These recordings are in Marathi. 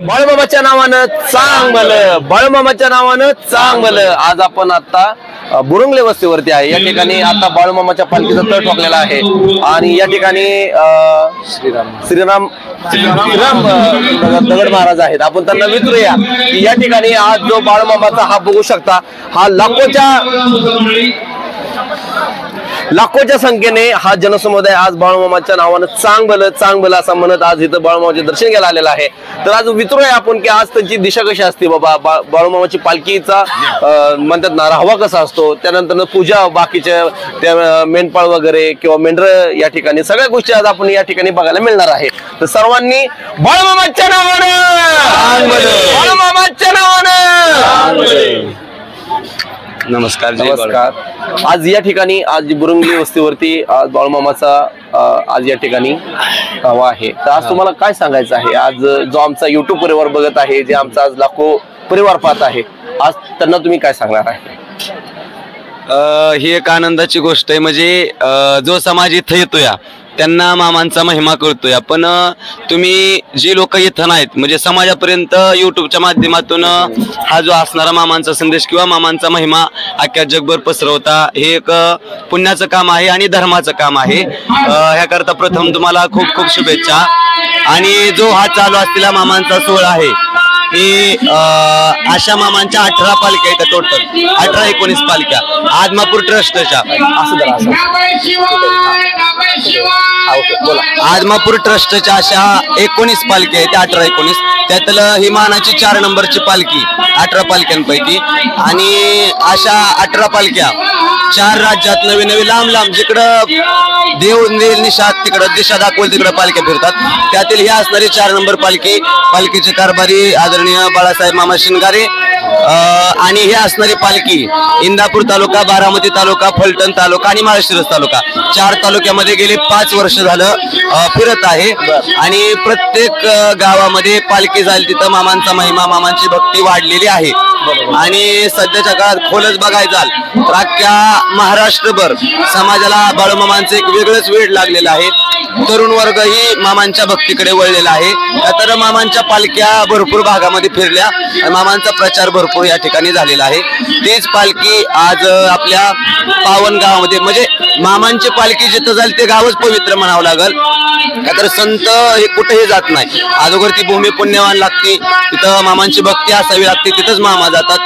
बाळूमामाच्या नावानं चांगलं आज आपण आता बुरुंगले वस्तीवरती आहे। या ठिकाणी आता बाळूमामाच्या पालखीचा तळ ठोकलेला आहे आणि या ठिकाणी श्रीराम दगड महाराज आहेत। आपण त्यांना विचारूया की या ठिकाणी आज जो बाळूमामाचा हा बघू शकता, हा लाखोच्या संख्येने हा जनसमुदाय आज बाळूमामाच्या नावानं चांगलं असं म्हणत आज इथं बाळूमामाचे दर्शन घ्यायला आलेलं आहे। तर आज विचारूया आपण की आज त्यांची दिशा कशी असते बाबा, बाळूमामाची पालखीचा म्हणतात ना राहावा कसा असतो, त्यानंतर पूजा, बाकीच्या त्या मेंढपाळ वगैरे किंवा मेंढर या ठिकाणी सगळ्या गोष्टी आज आपण या ठिकाणी बघायला मिळणार आहे। तर सर्वांनी बाळूमामाच्या नावानं नमस्कार। आज या ठिकाणी आज बुरुंगली वस्तीवरती आज बाळूमामाचा आज या ठिकाणी हवा आहे। तर आज तुम्हाला काय सांगायचं आहे, आज जो आमचा युट्यूब परिवार बघत आहे, जे आमचा आज लाखो परिवार पाहत आहे, आज त्यांना तुम्ही काय सांगणार आहे? ही एक आनंदाची गोष्ट आहे, म्हणजे जो समाज इथं येतोय त्यांना मामांचा महिमा कळतोय। पण तुम्ही जी लोक इथं नाहीत, म्हणजे समाजापर्यंत युट्यूबच्या माध्यमातून हा जो असणारा मामांचा संदेश किंवा मामांचा महिमा अख्ख्या जगभर पसरवता, हे एक पुण्याचं काम आहे आणि धर्माचं काम आहे। ह्याकरता प्रथम तुम्हाला खूप खूप शुभेच्छा। आणि जो हा चालू असलेला मामांचा सोहळा आहे, हे अशा मामांच्या 18 पालख्या आहेत, टोटल 18-19 पालख्या आदमापूर ट्रस्टच्या। आदमापूर ट्रस्टच्या अशा 19 पालख्या आहेत, 18-19, त्यातलं ही मानाची 4 नंबरची पालखी 18 पालख्यांपैकी। आणि अशा 18 पालख्या 4 राज्यात नवी लांब जिकडं देव निशात तिकडं दिशा दाखवल तिकडं पालख्या फिरतात। त्यातील ही असणारी 4 नंबर पालखीचे कारभारी आदरणीय बाळासाहेब मामा शिंगारे। आणि हे असणारी पालखी इंदापूर तालुका, बारामती तालुका, फलटण तालुका आणि माळशिरस तालुका 4 तालुक्यामध्ये गेले 5 वर्ष झालं फिरत आहे। आणि प्रत्येक गावामध्ये पालखी जाईल तिथं मामांचा महिमा, मामांची भक्ती वाढलेली आहे। आणि सध्याच्या काळात खोलच बघायचा तर अख्ख्या महाराष्ट्रभर समाजाला बाळूमामांचं एक वेगळंच वेड लागलेलं आहे। तरुण वर्ग ही मामांच्या भक्तीकडे वळलेला आहे। तर मामांच्या पालख्या भरपूर भागामध्ये फिरल्या, मामांचा प्रचार भरपूर या ठिकाणी झालेला आहे। तीच पालखी आज आपल्या पावन गावामध्ये, म्हणजे मामांची पालखी जिथं जाईल ते गावच पवित्र म्हणावं लागल, का तर संत हे कुठेही जात नाही। अगोदर ती भूमी पुण्यवान लागते, तिथं मामांची भक्ती असावी लागते, तिथंच मामा जातात।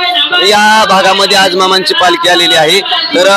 या भागामध्ये आज मामांची पालखी आलेली आहे। तर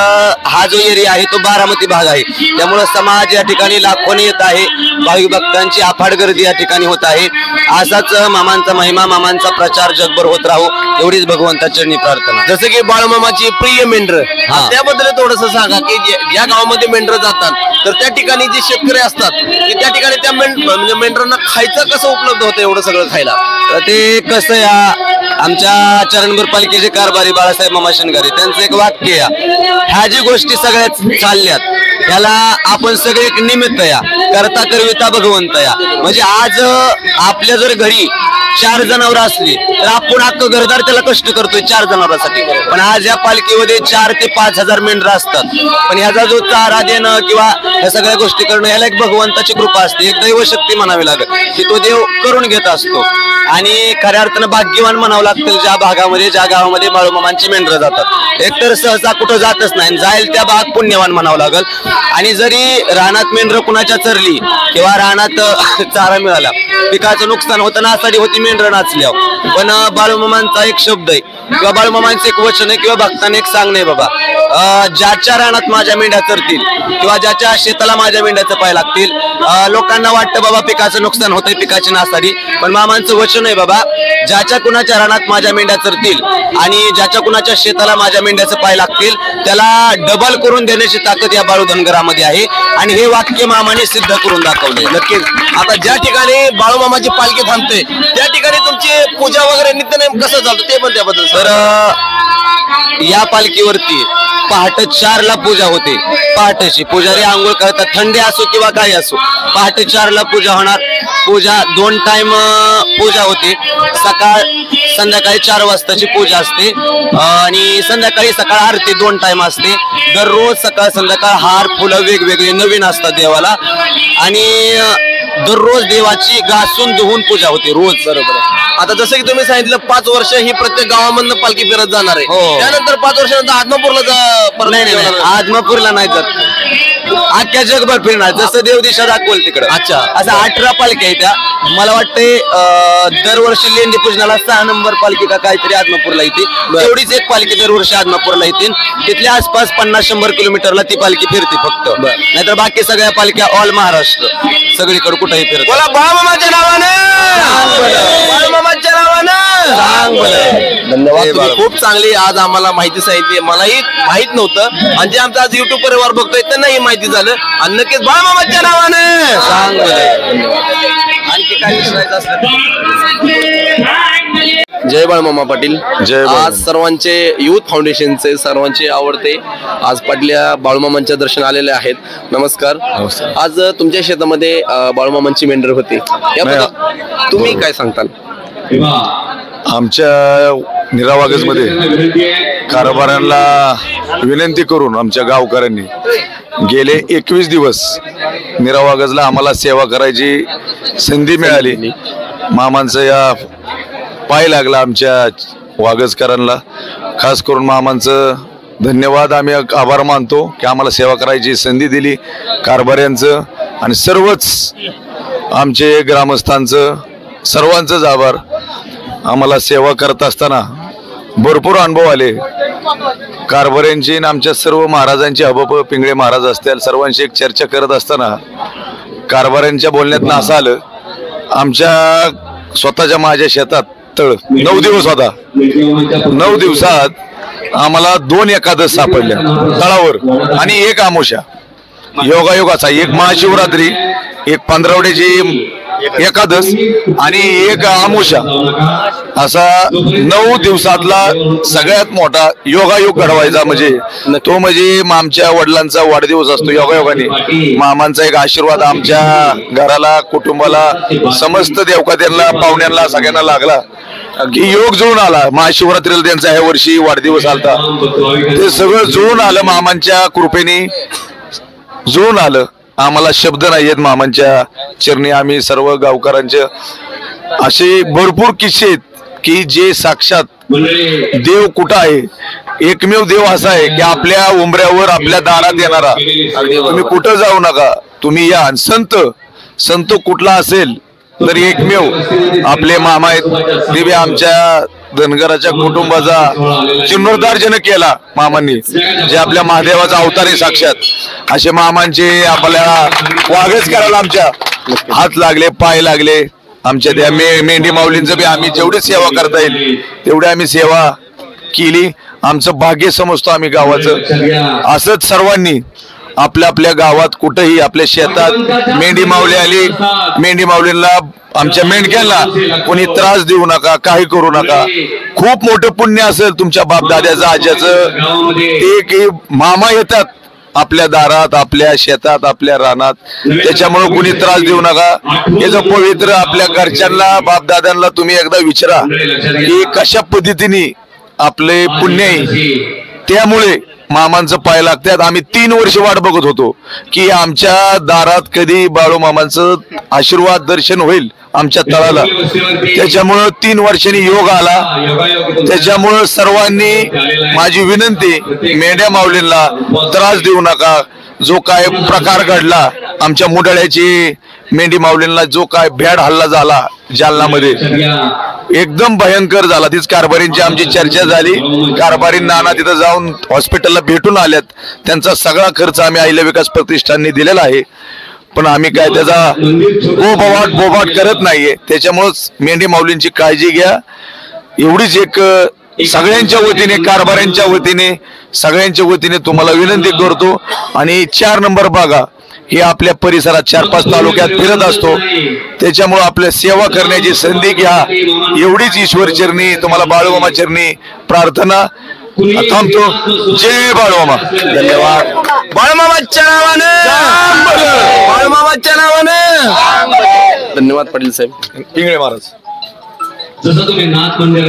हा जो एरिया आहे तो बारामती भाग आहे, त्यामुळे समाज या ठिकाणी लाखोने येत आहे, भाविक भक्तांची अफाट गर्दी या ठिकाणी होत आहे। असाच मामांचा महिमा, मामांचा प्रचार जगभर होत राहू, एवढीच भगवंताच्या चरणी प्रार्थना। जसं की बाळूमामाची प्रिय मेंढर, त्याबद्दल थोडस सांगा की ज्या गावामध्ये मेंढर जातात तर त्या ठिकाणी जे शेतकरी असतात की त्या ठिकाणी त्या म्हणजे मेंढरांना खायचं कसं उपलब्ध होतं एवढं सगळं खायला? तर ते कसं या आमच्या चरणभर पालखीचे कारभारी बाळासाहेब मामा शिंगारे त्यांचं एक वाक्य या, ह्या जी गोष्टी सगळ्यात चालल्यात त्याला आपण सगळे एक निमित्त या, करता करविता भगवंत या। म्हणजे आज आपल्या जर घरी 4 जनावर असली तर आपण अख्खं घरदार त्याला कष्ट करतोय 4 जनावरांसाठी, पण आज या पालखीमध्ये 4 ते 5 हजार मेंढर असतात। पण ह्याचा जो चारा देणं किंवा ह्या सगळ्या गोष्टी करणं, याला एक भगवंताची कृपा असते, एक दैवशक्ती म्हणावी लागेल की तो देव करून घेत असतो। आणि खऱ्या अर्थानं भाग्यवान म्हणावं लागतं ज्या भागामध्ये, ज्या गावामध्ये बाळूमामांची मेंढर जातात। एकतर सहसा कुठं जातच नाही, जाईल त्या भाग पुण्यवान म्हणावं लागल। आणि जरी रानात मेंढर कुणाच्या चरली किंवा रानात चारा मिळाला, पिकाचं नुकसान होतं, नासाडी होती मेंढर नाचल्यावर, पण बाळूमामांचा एक शब्द आहे किंवा बाळूमामांचं एक वचन आहे किंवा भक्तांनी एक सांगणे, बाबा ज्याच्या रानात माझ्या मेंढ्या चरतील किंवा ज्याच्या शेताला माझ्या मेंढ्याचं पाय लागतील, लोकांना वाटतं बाबा पिकाचं नुकसान होतंय, पिकाची नासाडी, पण मामांचं वचन आहे बाबा ज्याच्या कुणाच्या रानात माझ्या मेंढ्या चरतील आणि ज्याच्या कुणाच्या शेताला माझ्या मेंढ्याचं पाय लागतील त्याला डबल करून देण्याची ताकद या बाळू धनगरामध्ये आहे। आणि हे वाक्य मामाने सिद्ध करून दाखवले। नक्कीच आता ज्या ठिकाणी बाळूमामाची पालखी थांबते त्या ठिकाणी तुमची पूजा वगैरे नित्यनेम कसं चालतं ते पण त्याबद्दल? तर या पालखीवरती पहाटे 4 ला पूजा होते, पहाटेची पुजारी आंघोळ करतात, थंडी असो किंवा काही असो, पहाटे 4 ला पूजा होणार। पूजा 2 टाइम पूजा होते, सकाळ संध्याकाळी 4 वाजताची पूजा असते आणि संध्याकाळी सकाळ आरती 2 टाइम असते। दररोज सकाळ संध्याकाळ हार फुलं वेगवेगळे नवीन असतात देवाला। आणि दररोज देवाची घासून धुवून पूजा होते रोज. बरोबर आहे. आता जसं की तुम्ही सांगितलं 5 वर्ष ही प्रत्येक गावामधनं पालखी फिरत जाणार आहे. हो. त्यानंतर 5 वर्षानंतर आदमापूरला परत नाही आदमापूरला नाही जात, अख्ख्या जगभर फिरणार जसं देव दिशा दाखवल तिकडं. अच्छा. असं 18 पालख्या आहेत त्या. मला वाटते दरवर्षी लेंडी पूजनाला 6 नंबर पालखी का काहीतरी आदमापूरला येते. तेवढीच एक पालखी दरवर्षी आदमापूरला येते. तिथल्या आसपास 50-100 किलोमीटरला ती पालखी फिरते फक्त. नाहीतर बाकी सगळ्या पालख्या ऑल महाराष्ट्र सगळीकडे कुठेही फिरत. बोला बाळूमामाच्या नावानं, बाळूमामाच्या नावानं. धन्यवाद, तुम्ही खूप चांगली आज आम्हाला माहिती सांगितली. मलाही माहित नव्हतं आणि जे आमचा आज युट्यूब परिवार बघतोय त्यांनाही माहिती झालं. आणि नक्कीच बाळूमामाच्या नावानं सांग आणखी काय विचारायचं असलं. जय बाळमामा पाटील. जय बाळमामा. आज सर्वांचे युथ फाउंडेशनचे सर्वांचे आवडते आज पाटल्या बाळूमामांच्या दर्शन आलेले आहेत. नमस्कार. आज तुमच्या शेतामध्ये बाळूमामांची मेंढर होती, याबद्दल तुम्ही काय सांगताल? आमच्या निरावागज मध्ये कारभाऱ्यांना विनंती करून आमच्या गावकऱ्यांनी गेले 21 दिवस निरावागजला आम्हाला सेवा करायची संधी मिळाली. मामांचं या पाय लागला आमच्या वागजकरांना. खास करून मामांचं धन्यवाद, आम्ही आभार मानतो की आम्हाला सेवा करायची संधी दिली कारभाऱ्यांचं आणि सर्वच आमचे ग्रामस्थांचं सर्वांचंच आभार. आम्हाला सेवा करत असताना भरपूर अनुभव आले कारभाऱ्यांची आणि आमच्या सर्व महाराजांची. हबप पिंगळे महाराज असतील सर्वांशी एक चर्चा करत असताना कारभाऱ्यांच्या बोलण्यातनं असं आलं, आमच्या स्वतःच्या माझ्या शेतात तळ 9 दिवस होता. 9 दिवसात आम्हाला 2 एकादश सापडल्या तळावर आणि 1 आमोशा योगायोगाचा. 1 महाशिवरात्री, 1 पंधरवड्याची एकादश आणि 1 आमोशा. असा 9 दिवसातला सगळ्यात मोठा योगायोग घडवायचा म्हणजे तो म्हणजे आमच्या वडिलांचा वाढदिवस असतो. योगायोगाने मामांचा एक आशीर्वाद आमच्या घराला, कुटुंबाला, समस्त देवकाद्यांना, पाहुण्यांना सगळ्यांना लागला की योग जुळून आला. महाशिवरात्रीला त्यांचा ह्या वर्षी वाढदिवस आलता. ते सगळं जुळून आलं, मामांच्या कृपेने जुळून आलं. आम्हाला शब्द नाही आहेत मामांच्या चरणी. आम्ही सर्व गावकऱ्यांचे असे भरपूर किस्से आहेत की जे साक्षात देव कुठं आहे. एकमेव देव असा आहे की आपल्या उंबऱ्यावर आपल्या दारात येणारा. तुम्ही कुठं जाऊ नका, तुम्ही या. संत कुठला असेल तर एकमेव आपले मामा आहेत. दिव्य आमच्या धनगराच्या कुटुंबाचा जीर्णोद्धार ज्यानं केला मामांनी, जे आपल्या महादेवाचा अवतार आहे साक्षात, असे मामांचे आपल्याला वागच करायला आमच्या हात लागले, पाय लागले. आमच्या त्या मेंढी माऊलींचं बी आम्ही जेवढी सेवा करता येईल तेवढी आम्ही सेवा केली. आमचं भाग्य समजतो आम्ही गावाचं. असंच सर्वांनी आपल्या आपल्या गावात कुठेही आपल्या शेतात मेंढी माऊली आली, मेंढी माऊलींना आमच्या मेंढक्यांना कोणी त्रास देऊ नका, काही करू नका. खूप मोठं पुण्य असेल तुमच्या बापदाद्याचं, आज्याचं, ते की मामा येतात आपल्या दारात, आपल्या शेतात, आपल्या रानात. त्याच्यामुळे कोणी त्रास देऊ नका. हे जो पवित्र आपल्या घरच्यांना, बापदाद्यांना तुम्ही एकदा विचारा की कशा पद्धतीने आपले पुण्य आहे. त्यामुळे मामांचं पाय लागतात. आम्ही 3 वर्ष वाट बघत होतो की आमच्या दारात कधी बाळू मामांचं आशीर्वाद दर्शन होईल आमच्या तळाला. त्याच्यामुळं 3 वर्षांनी योग आला. त्याच्यामुळं सर्वांनी माझी विनंती, मेंढ्या माऊलींना त्रास देऊ नका. जो काय प्रकार घडला आमच्या मुंडळ्याची मेंढी माऊलींना, जो काय भ्याड हल्ला झाला जालनामध्ये, एकदम भयंकर झाला. तीच कारभारींची आमची चर्चा झाली. कारभारी नाना तिथं जाऊन हॉस्पिटलला भेटून आल्यात. त्यांचा सगळा खर्च आम्ही अहिल्या विकास प्रतिष्ठानने दिलेला आहे. पण आम्ही काय त्याचा बोबाट करत नाहीये. त्याच्यामुळेच मेंढी माऊलींची काळजी घ्या एवढीच एक सगळ्यांच्या वतीने, कारभाऱ्यांच्या वतीने, सगळ्यांच्या वतीने तुम्हाला विनंती करतो. आणि 4 नंबर बागा हे आपल्या परिसरात 4-5 तालुक्यात फिरत असतो. त्याच्यामुळे आपल्या सेवा करण्याची संधी घ्या एवढीच ईश्वर चरणी, तुम्हाला बाळूमामा चरणी प्रार्थना. थांबतो. जय बाळूमामा. धन्यवाद. बाळूमामाच्या नावानं, बाळूमामाच्या नावानं. धन्यवाद पाटील साहेब. पिंगळे महाराज.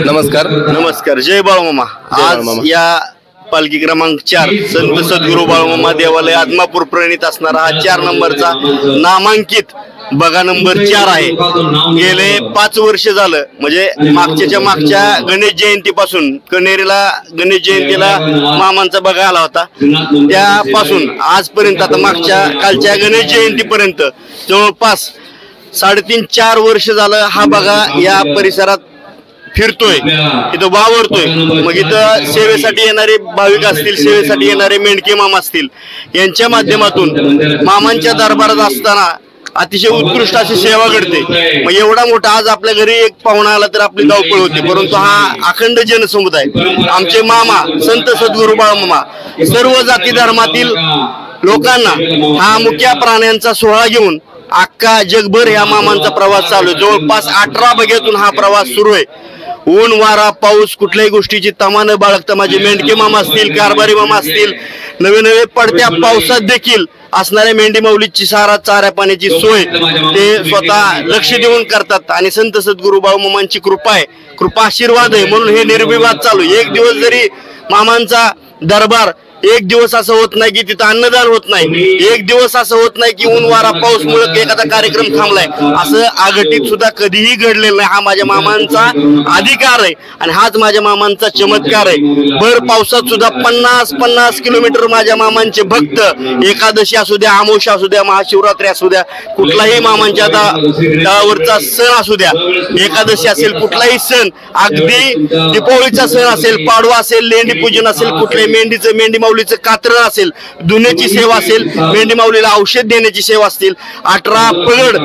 नमस्कार. नमस्कार. जय बाळूमामा. आज या पालखी क्रमांक 4 संत सद्गुरू बाळूमामा देवालय आदमापूर प्रणित असणारा हा 4 नंबरचा नामांकित बघा नंबर 4 आहे. गेले 5 वर्ष झालं, म्हणजे मागच्या गणेश जयंतीपासून कणेरीला गणेश जयंतीला मामांचा बघा आला होता, त्यापासून आजपर्यंत आता कालच्या गणेश जयंतीपर्यंत जवळपास 3.5-4 वर्ष झालं हा बघा या परिसरात फिरतोय, इथं वावरतोय. मग इथं सेवेसाठी येणारे भाविक असतील, सेवेसाठी येणारे मेंढके मामा असतील, यांच्या माध्यमातून मामांच्या दरबारात असताना अतिशय उत्कृष्ट अशी सेवा घडते. मग एवढा मोठा आज आपल्या घरी एक पाहुणा आला तर आपली धावपळ होते, परंतु हा अखंड जनसमुदाय, आमचे मामा संत सद्गुरू बाळमामा, सर्व जाती धर्मातील लोकांना हा मुक्या प्राण्यांचा सोहळा घेऊन अख्खा जगभर या मामांचा प्रवास चालू आहे. जवळपास 18 बघ्यातून हा प्रवास सुरू आहे. ऊन वारा पाऊस कुठल्याही गोष्टीची तमा न बाळगता माझे मेंढके मामा असतील, कारभारी मामा असतील, नवे पडत्या पावसात देखील असणाऱ्या मेंढी माऊलीची चाऱ्या पाण्याची सोय ते स्वतः लक्ष देऊन करतात. आणि संत सद्गुरू बाळमामांची कृपा आहे, कृपा आशीर्वाद आहे, म्हणून हे निर्विवाद चालू. एक दिवस जरी मामांचा दरबार, एक दिवस असं होत नाही की तिथं अन्नदान होत नाही, एक दिवस असं होत नाही की ऊन वारा पाऊस मुळे एखादा कार्यक्रम थांबलाय, असं आघटित सुद्धा कधीही घडलेलं नाही. हा माझ्या मामांचा अधिकार आहे आणि हाच माझ्या मामांचा चमत्कार आहे. भर पावसात सुद्धा 50 किलोमीटर माझ्या मामांचे भक्त, एकादशी असू द्या, अमावस्या असू द्या, महाशिवरात्री असू द्या, कुठलाही मामांच्या तळावरचा सण असू द्या, एकादशी असेल, कुठलाही सण, अगदी दीपावलीचा सण असेल, पाडवा असेल, लेंडी पूजन असेल, कुठल्याही मेंढी माऊलीचं कात्रण असेल, धुण्याची सेवा असेल, मेंढी माऊलीला औषध देण्याची सेवा असतील, 18 पगड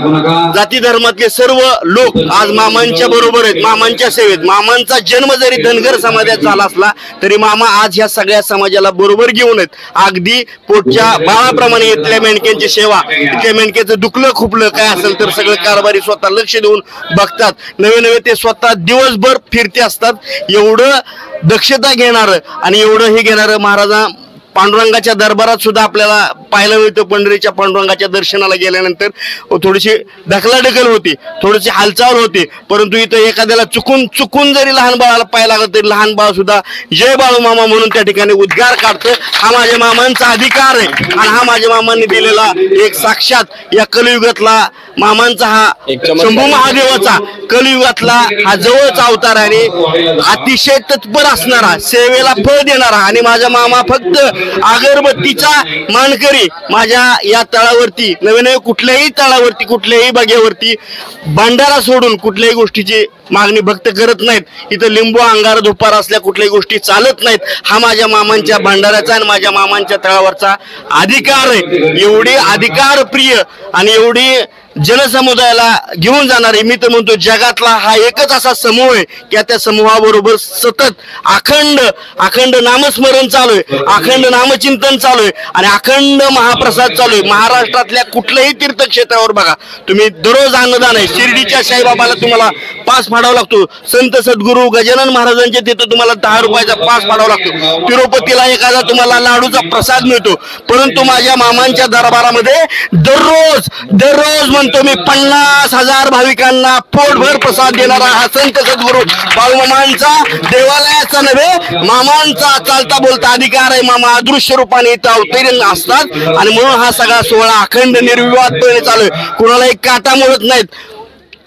जाती धर्मातले सर्व लोक आज मामांच्या बरोबर आहेत, मामांच्या सेवेत. मामांचा जन्म जरी धनगर समाजात झाला असला तरी मामा आज ह्या सगळ्या समाजाला बरोबर घेऊन आहेत. अगदी पोटच्या बाळाप्रमाणे इथल्या मेंढक्यांची सेवा, इथल्या मेंढक्याचं दुखलं खुपलं काय असेल तर सगळं कारभारी स्वतः लक्ष देऊन बघतात. नवे ते स्वतः दिवसभर फिरते असतात. एवढं दक्षता घेणारं आणि एवढं हे घेणारं महाराजा पांडुरंगाच्या दरबारात सुद्धा आपल्याला पाहायला मिळतं. पंढरीच्या पांडुरंगाच्या दर्शनाला गेल्यानंतर थोडीशी ढकलाढकल होती, थोडीशी हालचाल होती, परंतु इथं एखाद्याला चुकून जरी लहान बाळाला पाय लागत तरी लहान बाळ सुद्धा जय बाळूमामा म्हणून त्या ठिकाणी उद्गार काढतं. हा माझ्या मामांचा अधिकार आहे आणि हा माझ्या मामांनी दिलेला एक साक्षात या कलियुगातला मामांचा हा शंभू महादेवाचा कलियुगातला हा जवळचा अवतार आणि अतिशय तत्पर असणारा, सेवेला फळ देणारा. आणि माझा मामा फक्त अगरबत्तीचा मानकरी माझ्या या तळावरती, नवे कुठल्याही तळावरती, कुठल्याही बागेवरती भंडारा सोडून कुठल्याही गोष्टीची मागणी भक्त करत नाहीत. इथं लिंबू अंगार धुपार असल्या कुठल्याही गोष्टी चालत नाहीत. हा माझ्या मामांच्या भंडाऱ्याचा आणि माझ्या मामांच्या तळावरचा अधिकार आहे. एवढी अधिकार प्रिय आणि एवढी जनसमुदायाला घेऊन जाणारे, मी तर म्हणतो जगातला हा एकच असा समूह आहे की त्या समूहाबरोबर सतत अखंड नामस्मरण चालू आहे, अखंड नामचिंतन चालू आहे आणि अखंड महाप्रसाद चालू आहे. महाराष्ट्रातल्या कुठल्याही तीर्थक्षेत्रावर बघा तुम्ही, दररोज अन्नदान आहे. शिर्डीच्या साईबाबाला तुम्हाला पास फाडावा लागतो, संत सद्गुरू गजानन महाराजांच्या तिथं तुम्हाला 10 रुपयाचा पास फाडावा लागतो, तिरुपतीला एखादा तुम्हाला लाडूचा प्रसाद मिळतो. परंतु माझ्या मामांच्या दरबारामध्ये दररोज म्हणतो मी 50,000 भाविकांना पोटभर प्रसाद देणारा हा संत सद्गुरू बाळूमामांचा, देवालयाचा नव्हे मामांचा चालता बोलता अधिकार आहे. मामा अदृश्य रूपाने इथं अवतरण असतात आणि म्हणून हा सगळा सोहळा अखंड निर्विवादपणे चालू आहे. कुणाला एक काटा मोडत नाहीत.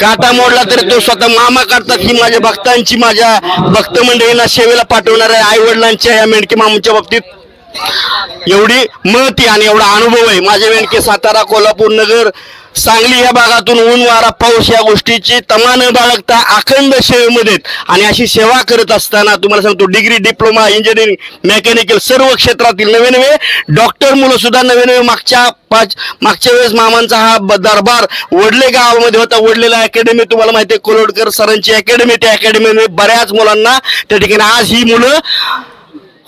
काटा मोडला तरी तो स्वतः मामा काढतात. ही माझ्या भक्तांची, माझ्या भक्त मंडळींना सेवेला पाठवणाऱ्या आई वडिलांच्या या मेंढके मामांच्या बाबतीत एवढी महती आणि एवढा अनुभव आहे. माझे मेंढके सातारा, कोल्हापूर, नगर, सांगली या भागातून ऊन वारा पाऊस या गोष्टीची तमा न बाळगता अखंड सेवेमध्ये आणि अशी सेवा करत असताना तुम्हाला सांगतो डिग्री, डिप्लोमा, इंजिनिअरिंग, मेकॅनिकल सर्व क्षेत्रातील नवे डॉक्टर मुलं सुद्धा नवे मागच्या वेळेस मामांचा हा दरबार वडले गावामध्ये होता. वडलेला अकॅडमी तुम्हाला माहिती आहे, कोलोडकर सरांची अकॅडमी, त्या अकॅडमीमध्ये बऱ्याच मुलांना त्या ठिकाणी आज ही मुलं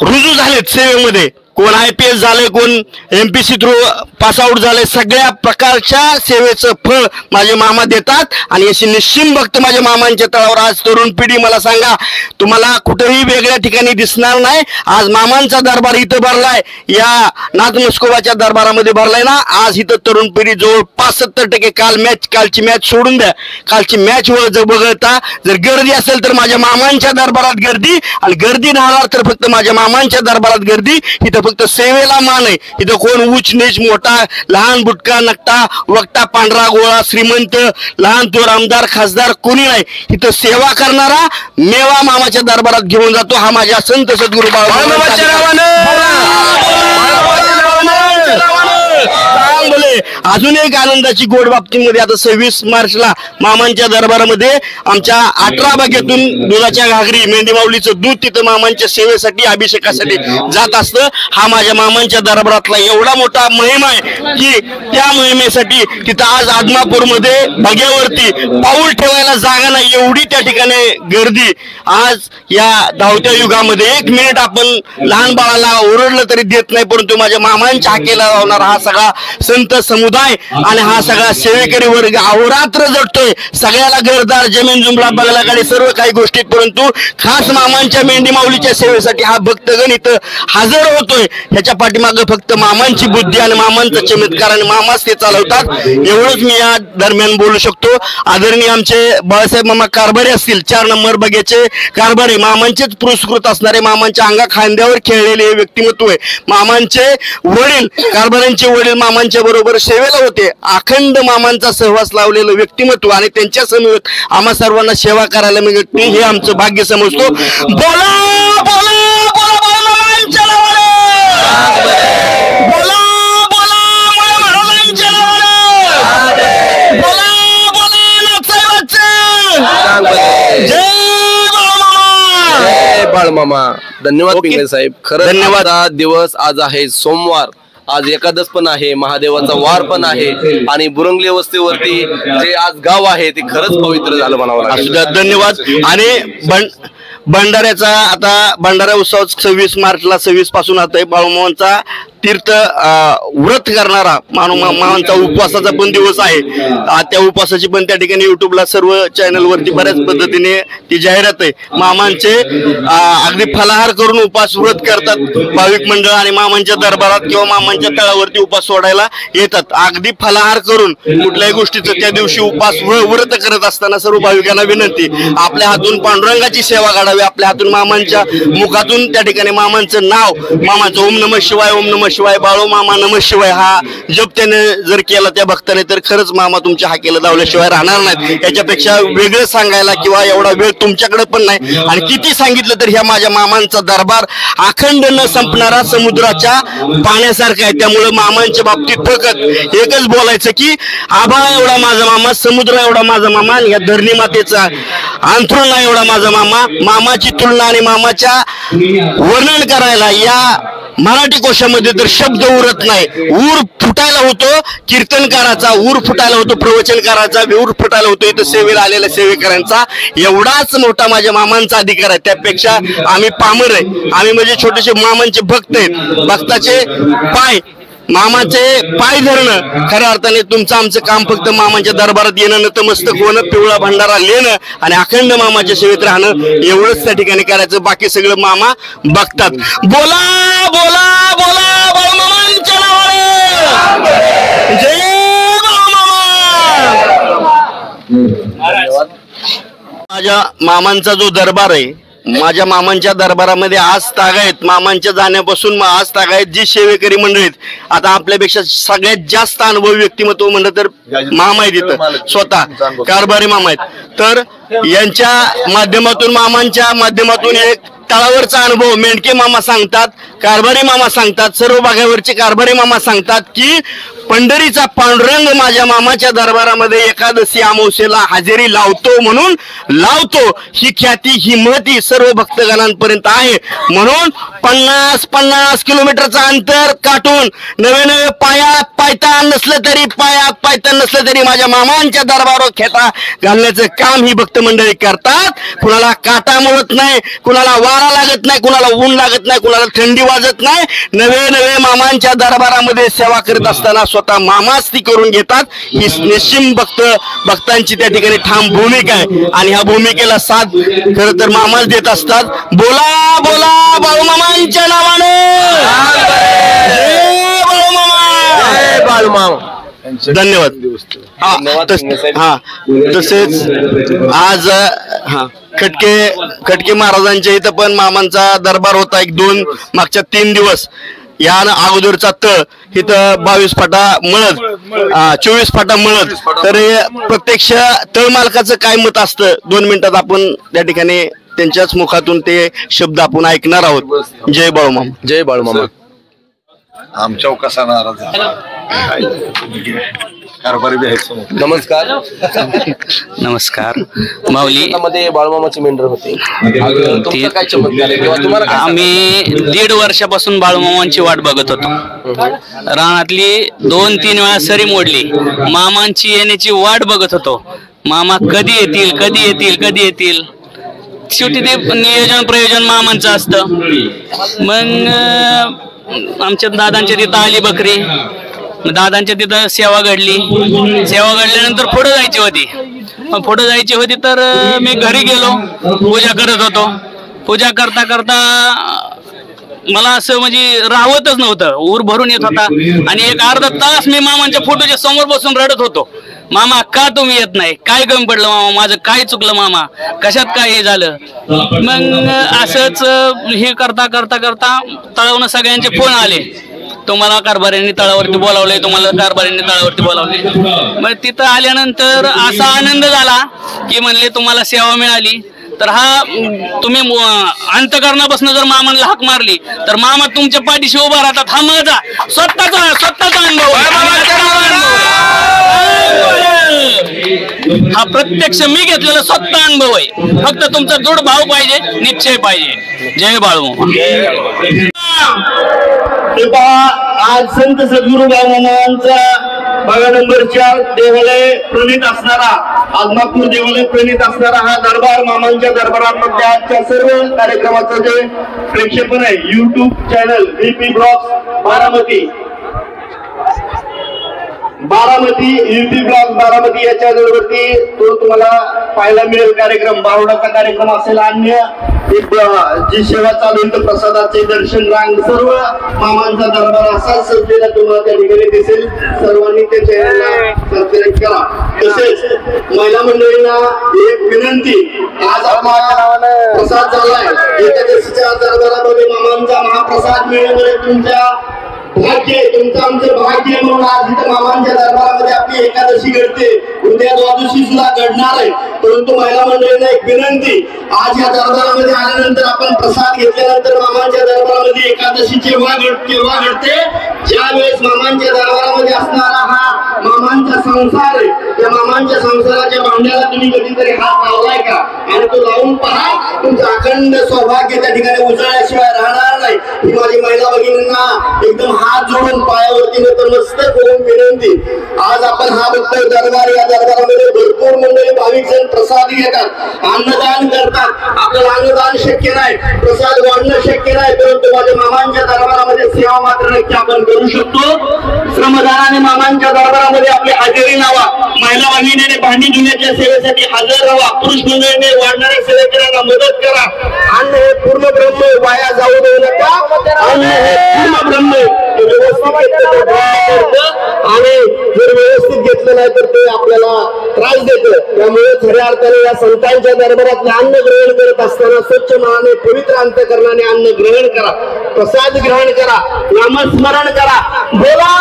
रुजू झालेत सेवेमध्ये. कोण IPS झाले, कोण MPC थ्रू पासआउट झाले. सगळ्या प्रकारच्या सेवेचं फळ माझे मामा देतात आणि अशी निश्चिम भक्त माझ्या मामांच्या तळावर. आज तरुण पिढी मला सांगा, तुम्हाला कुठेही वेगळ्या ठिकाणी दिसणार नाही. आज मामांचा दरबार इथं भरलाय, या नाथ मस्कोबाच्या दरबारामध्ये भरलाय ना. आज इथं तरुण पिढी जवळपास 70%. कालची मॅच सोडून द्या, कालची मॅच बघता जर गर्दी असेल तर माझ्या मामांच्या दरबारात गर्दी, आणि गर्दी राहणार तर फक्त माझ्या मामांच्या दरबारात गर्दी. इथं फक्त सेवेला मान आहे. इथं कोण उच्च नीच मोठा लहान बुटका नकटा वक्ता पांढरा गोळा श्रीमंत लहान थोर आमदार खासदार कोणी नाही. इथं सेवा करणारा मेवा मामाच्या दरबारात घेऊन जातो. हा माझ्या संत सद्गुरू बाळूमामाच्या अजून एक आनंदाची गोड बाबतीमध्ये आता 26 मार्चला मामांच्या दरबारामध्ये आमच्या 18 भाग्यातून दुधाच्या घागरी मेंढी माऊलीचं दूध तिथं मामांच्या सेवेसाठी अभिषेकासाठी जात असतं. हा माझ्या मामांच्या दरबारातला एवढा मोठा महिमा आहे की त्या महिमेसाठी तिथं आज आदमापूरमध्ये भग्यावरती पाऊल ठेवायला जागा नाही एवढी त्या ठिकाणी गर्दी. आज या धावत्या युगामध्ये 1 मिनिट आपण लहान बाळाला ओरडलं तरी देत नाही, परंतु माझ्या मामांच्या हाकेला लावणारा हा सगळा संत समुदाय आणि हा सगळा सेवेकरी वर्ग अहोरात्र जगतोय. सगळ्याला घरदार जमीन जुमला बंगला सर्व काही गोष्टी, परंतु खास मामांच्या मेंढी माऊलीच्या सेवेसाठी हा भक्तगण इथं हजर होतोय. ह्याच्या पाठीमागं फक्त मामांची बुद्धी आणि मामांचा चमत्कार आणि मामाच ते चालवतात. एवढंच मी या दरम्यान बोलू शकतो. आदरणीय आमचे बाळासाहेब मामा कारभारी असतील, 4 नंबर बगेचे कारभारी, मामांचेच पुरस्कृत असणारे, मामांच्या अंगा खांद्यावर खेळलेले हे व्यक्तिमत्व आहे. मामांचे वडील कारभाऱ्यांचे वडील मामांच्या बरोबर सेवेला होते. अखंड मामांचा सहवास लावलेलं व्यक्तिमत्व आणि त्यांच्या समवेत आम्हा सर्वांना सेवा करायला मिळते हे आमचं भाग्य समजतो. बोला बोला बोला मामांच्या नावाने, बोला बोला महाराजांच्या नावाने, बोला बोला नाथसाहेबांचे जय बाळूमामा. जय बाळूमामा. धन्यवाद पिंगळे साहेब. खरं धन्यवाद. दिवस आज आहे सोमवार, आज एकादश पण आहे, महादेवाचा वार पण आहे आणि बुरंगली वस्तीवरती जे आज गाव आहे ते खरंच पवित्र झालं म्हणावं लागेल. धन्यवाद. आणि भंडाऱ्याचा आता भंडारा उत्सव 26 मार्चला 26 पासून आता बाळूमामांचा तीर्थ व्रत करणारा मामांचा उपवासाचा पण दिवस आहे. त्या उपवासाची पण त्या ठिकाणी युट्यूबला सर्व चॅनल वरती बऱ्याच पद्धतीने ती जाहिरात आहे. मामांचे अगदी फलाहार करून उपवास व्रत करतात भाविक मंडळ आणि मामांच्या दरबारात किंवा मामांच्या तळावरती उपवास सोडायला येतात. अगदी फलाहार करून कुठल्याही गोष्टीचं त्या दिवशी उपवास व्रत करत असताना सर्व भाविकांना विनंती, आपल्या हातून पांडुरंगाची सेवा काढावी, आपल्या हातून मामांच्या मुखातून त्या ठिकाणी मामांचं नाव, मामाचं ओम नमः शिवाय ओम नमः शिवाय बाळू मामा नमः शिवाय हा जप त्याने जर केला त्या भक्ताने तर खरंच मामा तुमच्या हाकेला लावल्याशिवाय राहणार नाहीत. याच्यापेक्षा वेगळं सांगायला किंवा एवढा वेळ तुमच्याकडे पण नाही आणि किती सांगितलं तर ह्या माझ्या मामांचा दरबार अखंड न संपणारा समुद्राच्या पाण्यासारखा आहे. त्यामुळे मामांच्या बाबतीत फक्त एकच बोलायचं की आभाळ एवढा माझा मामा, समुद्र एवढा माझा मामा, या धरणी मातेचा अंथरुण एवढा माझा मामा. मामाची तुलना आणि मामाच्या वर्णन करायला या मराठी कोशामध्ये तर शब्द उरत नाही. ऊर फुटायला होतो कीर्तनकाराचा, ऊर फुटायला होतो प्रवचनकाराचा, ऊर फुटायला होतो इथं सेवेला आलेल्या सेवेकरांचा. एवढाच मोठा माझ्या मामांचा अधिकार आहे. त्यापेक्षा आम्ही पामर आहे, आम्ही म्हणजे छोटेसे मामांचे भक्त आहेत. भक्ताचे पाय मामाचे पाय धरणं खऱ्या अर्थाने तुमचं आमचं काम फक्त मामांच्या दरबारात येणं, नतमस्तक होणं, पिवळा भंडारा लेणं आणि अखंड मामाच्या सेवेत राहणं एवढंच त्या ठिकाणी करायचं. बाकी सगळं मामा बघतात. बोला बोला बोला बाळूमामांच्या नावाने जय बाळूमामा. माझ्या मामांचा जो दरबार आहे, माझ्या मामांच्या दरबारामध्ये आज तागायत, मामांच्या जाण्यापासून आज तागायत जी सेवेकरी मंडळी आहेत. आता आपल्यापेक्षा सगळ्यात जास्त अनुभवी व्यक्तिमत्व म्हणलं तर मामा आहेत इथं, स्वतः कारभारी मामा आहेत. तर यांच्या माध्यमातून, मामांच्या माध्यमातून एक तळावरचा अनुभव मेंढके मामा सांगतात, कारभारी मामा सांगतात, सर्व भागावरचे कारभारी मामा सांगतात की पंढरीचा पांडुरंग माझ्या मामाच्या दरबारामध्ये एकादशी अमावस्येला हजेरी लावतो म्हणून लावतो. ही ख्याती ही महती सर्व भक्तगणांपर्यंत आहे. म्हणून 50-50 किलोमीटरचं अंतर काटून नवे पायात पायतान नसलं तरी, पायात पायतान नसलं तरी माझ्या मामांच्या दरबारावर खेटा घालण्याचं काम ही भक्त मंडळी करतात. कुणाला काटा मुळत नाही, कुणाला वारा लागत नाही, कुणाला ऊन लागत नाही, कुणाला थंडी वाजत नाही. नवे मामांच्या दरबारामध्ये सेवा करत असताना स्वतः मामाच ती करून घेतात. ही निश्चिम भक्तांची त्या ठिकाणी ठाम भूमिका आहे आणि ह्या भूमिकेला साथ खरं तर मामाच देत असतात. बोला बोला बाळूमामांच्या नावाने जय बाळूमामा. बाळूमामा. धन्यवाद. तसेच आज खटके महाराजांच्या इथं पण मामांचा दरबार होता. 1-2 मागच्या 3 दिवस या अगोदरचा तळ इथं 22 फाटा मळद 24 फाटा मळद. तर हे प्रत्यक्ष तळ मालकाचं काय मत असतं 2 मिनिटात आपण त्या ठिकाणी त्यांच्याच मुखातून ते शब्द आपण ऐकणार आहोत. जय बाळूमामा. जय बाळूमामा. आमच्या कसा नाराज कारभारी बी आहेत समोर. नमस्कार. नमस्कार. माऊली मध्ये बाळूमामाची मेंढर होती. तुमचं काय चमत्कार आहे किंवा तुम्हाला काय आम्ही 1.5 वर्षापासून बाळूमामांची वाट बघत होतो. रानातली 2-3 वेळा सरी मोडली. मामांची येण्याची वाट बघत होतो. मामा कधी येतील कधी येतील कधी येतील. शेवटी ते नियोजन प्रयोजन मामांचं असतं. मग आमच्या दादांच्या तिथं आली बकरी. दादांच्या तिथं सेवा घडली. सेवा घडल्यानंतर पुढे जायची होती. पुढे जायची होती तर मी घरी गेलो. पूजा करत होतो. पूजा करता करता मला असं म्हणजे राहवतच नव्हतं. ऊर भरून येत होता आणि एक अर्धा तास मी मामांच्या फोटोच्या समोर बसून रडत होतो. मामा का तुम्ही येत नाही? काय कमी पडलं मामा? माझं काय चुकलं मामा? कशात काय हे झालं? मग असंच हे करता करता करता तळावून सगळ्यांचे फोन आले. तुम्हाला कारभाऱ्यांनी तळावरती बोलावलंय, तुम्हाला कारभाऱ्यांनी तळावरती बोलावले. मग तिथं आल्यानंतर असा आनंद झाला की म्हणले तुम्हाला सेवा मिळाली. तर हा तुम्ही अंतकरणापासून जर मामांना हाक मारली तर मामा तुमच्या पाठीशी उभा राहतात. हा माझा स्वतःचा अनुभव हा प्रत्यक्ष मी घेतलेला स्वतः अनुभव आहे. फक्त तुमचा दृढ भाव पाहिजे, निश्चय पाहिजे. जय बाळूमामा. आज संत सद्गुरू बाळूमामांचा बघा नंबर 4 देवालय प्रणित असणारा आदमापूर देवालय प्रणित असणारा हा दरबार मामांच्या दरबारामध्ये आजच्या सर्व कार्यक्रमाचं जे प्रेक्षेपण आहे YouTube channel VP blogs Baramati UP blog Baramati या चॅनलवरती तो तुम्हाला पाहायला मिळेल. कार्यक्रम बारोडाचा कार्यक्रम असेल, अन्य जी सेवा चालू आहे प्रसादाचे दर्शन रांग सर्व मामांचा दरबार असा सजलेला तुम्हाला त्या ठिकाणी दिसेल. सर्वांनी त्या चॅनलला सबस्क्राईब करा. तसेच महिला मंडळींना एक विनंती, आज आपला प्रसाद झालाय एकादशीच्या दरबारामध्ये मामांचा महाप्रसाद मिळवणे तुमच्या भाग्य, तुमचं आमचं भाग्य. म्हणून आज इथं मामांच्या दरबारामध्ये आपली एकादशी घडते. उद्या द्वादशी सुद्धा घडणार आहे. परंतु महिला मंडळींना एक विनंती, आज या दरबारामध्ये आल्यानंतर आपण प्रसाद घेतल्यानंतर मामांच्या दरबारामध्ये एकादशी केव्हा घडते? ज्या वेळेस मामांच्या दरबारामध्ये असणारा हा मामांचा संसार आहे, त्या मामांच्या संसाराच्या भांड्याला तुम्ही कधीतरी हात लावलाय का? आणि तो लावून पहा, तुमचं अखंड सौभाग्य त्या ठिकाणी उजळल्याशिवाय राहणार नाही. ही माझी महिला भगिनींना एकदम हात जोडून पायावरती नतमस्तक होऊन विनंती. आज आपण हा बघतोय दरबार. या दरबारामध्ये भरपूर मंडळी भाविक जण प्रसाद घेतात, अन्नदान करतात. आपल्याला अन्नदान शक्य नाही, प्रसाद वाढणं शक्य नाही, परंतु माझ्या मामांच्या दरबारामध्ये सेवा मात्र नक्की आपण करू शकतो. श्रमदानाने मामांच्या दरबारामध्ये आपली हजेरी लावा. महिला भगिनीने भांडी धुण्याच्या सेवेसाठी हजर राहा. पुरुष मंडळीने वाढणाऱ्या सेवेकऱ्यांना मदत करा. अन्न हे पूर्ण ब्रह्म, वाया जाऊ देऊ नका. अन्न हे पूर्ण ब्रह्म आणि जर व्यवस्थित घेतलं नाही तर ते आपल्याला त्रास देतं. त्यामुळे खऱ्या अर्थाने या संतांच्या दरबारातले अन्न ग्रहण करत असताना स्वच्छ मनाने पवित्र अंतकरणाने अन्न ग्रहण करा, प्रसाद ग्रहण करा, नामस्मरण करा. बोला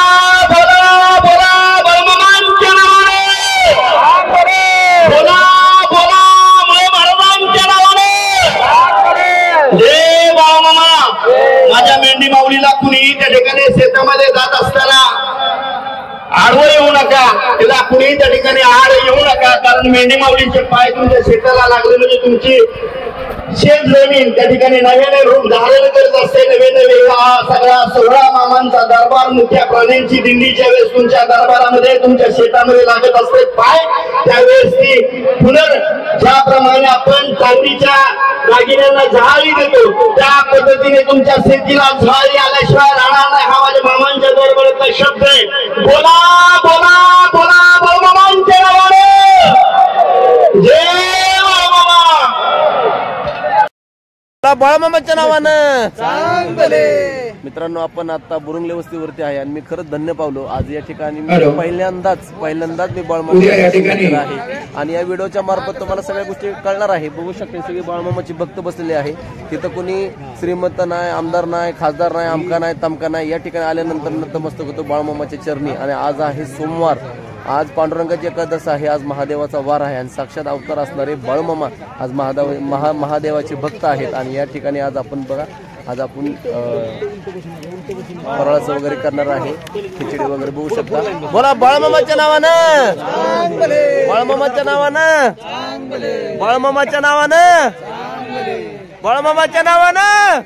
बोला बोला बाळूमामांच्या नावाने, बोला बोला बाळूमामांच्या नावाने. जय बाळूमामा. माझ्या मेंढी माऊलीला कुणी त्या ठिकाणी शेतामध्ये जात असताना आडवं येऊ नका, तिला कुणी त्या ठिकाणी आड येऊ नका. कारण मेंढी माऊलीचे पाय तुमच्या शेताला लागले म्हणजे तुमची शेत जमीन त्या ठिकाणी नव्याने रूप धारण करत असते. नवे हा सगळा सोहळा मामांचा दरबार, मुख्या प्राण्यांची दिंडीच्या वेळेस तुमच्या दरबारामध्ये तुमच्या शेतामध्ये लागत असते पाय. त्यावेळेस ती ज्याप्रमाणे आपण चांदीच्या दागिन्यांना झळाळी देतो त्या पद्धतीने तुमच्या शेतीला झळाळी आल्याशिवाय राहणार नाही. हा माझ्या मामांच्या दरबारातला शब्द आहे. बोला बोला बोला बाळूमामांच्या नावाने. जय बाळूमामा. बाळूमामाच्या नावानं. मित्रांनो, आपण आता बुरुंगले वस्तीवरती आहे आणि मी खरंच धन्य पावलो आज या ठिकाणी. पहिल्यांदाच मी बाळमामाचे आहे आणि या व्हिडिओच्या मार्फत तुम्हाला सगळ्या गोष्टी कळणार आहे. बघू शकते सगळे बाळमामाचे भक्त बसलेले आहे. तिथं कोणी श्रीमंत नाही, आमदार नाही, खासदार नाही, आमका नाही, तमका नाही. या ठिकाणी आल्यानंतर नतमस्तक होतो बाळमामाच्या चरणी. आणि आज आहे सोमवार, आज पांडुरंगाची एकादश आहे, आज महादेवाचा वार आहे आणि साक्षात अवतार असणारे बाळमामा आज महादेवाचे भक्त आहेत. आणि या ठिकाणी आज आपण बघा, आज आपण फराळाचं वगैरे करणार आहे, खिचडी वगैरे बघू शकता. बोला बाळमामाच्या नावानं, बाळमामाच्या नावानं, बाळमामाच्या नावानं, बाळमामाच्या नावानं.